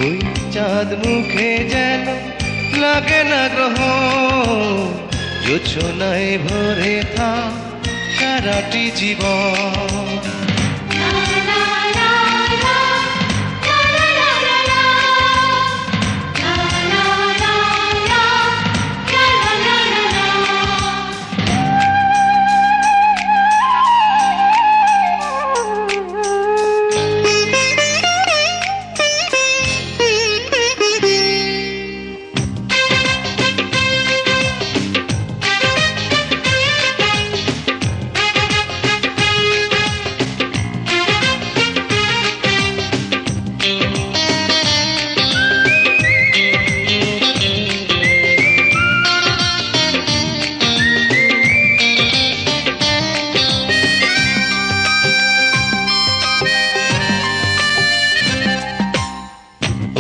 ওই চাঁদ মুখে যেন লাগে না গ্রহ, জোছনায় ভরে থাক সারাটি জীবন।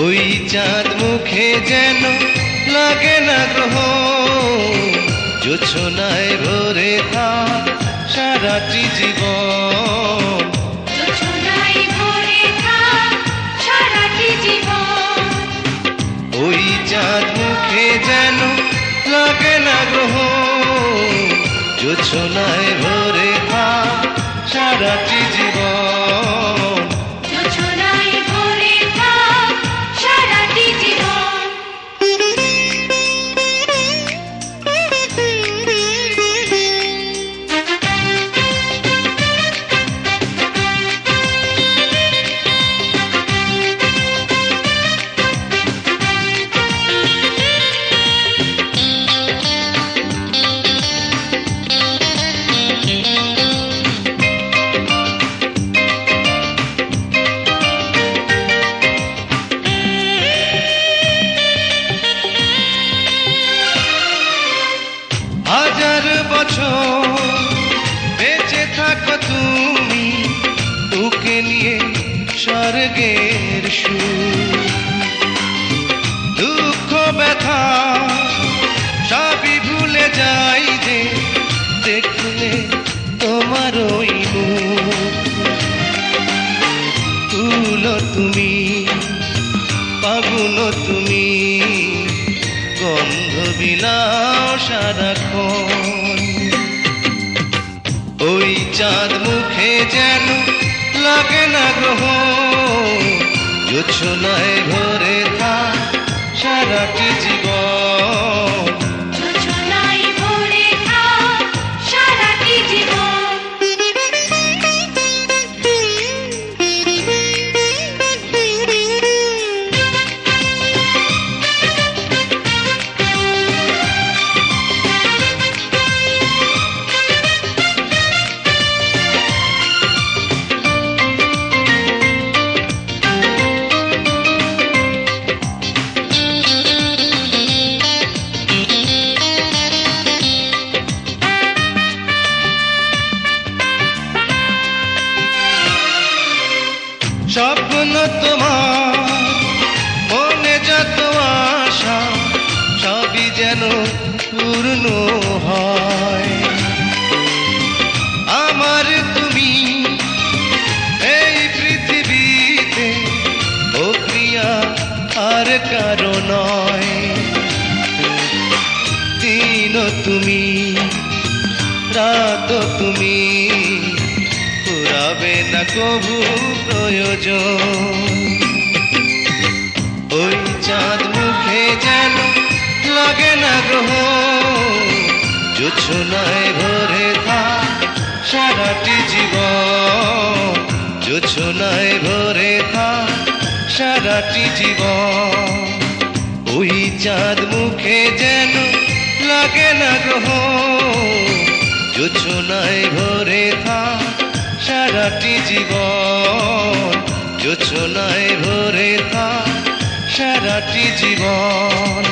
ওই চাঁদ মুখে যেন লাগে না গ্রহ, জোছনায় ভরে থাক সারাটি জীবন। ওই চাঁদ মুখে যেন লাগে না গ্রহ, জোছনায় ভরে থাক সারাটি জীবন। হাজার বছর বেঁচে থাকো তুমি, তোকে নিয়ে স্বর্গের সুর। দুঃখ ব্যথা সবই ভুলে যাই যে দেখলে তোমার ওই মুখ। ফুল তুমি, ফাগুন তুমি, গন্ধ বিলাও সারাক্ষণ। ওই চাঁদ মুখে যেন লাগে না গ্রহ, জোছনায় ভরে থাক সারাটি জীবন। স্বপ্ন তোমার মনে যত আশা, সবই যেন পূর্ণ হয়। আমার তুমি এই পৃথিবীতে, ও প্রিয়া আর কারো নয়। দিন তুমি, রাত তুমি, ফুরাবে না কবু প্রয়োজন। ওই চাঁদ মুখে যেন লাগে না গ্রহ, জোছনায় ভরে থাক সারাটি জীবন। জোছনায় ভরে থাক সারাটি জীবন। ওই চাঁদ মুখে যেন লাগে না গ্রহ, জোছনায় ভরে থাক সারাটি জীবন। জোছনায় ভরে থাক সারাটি জীবন।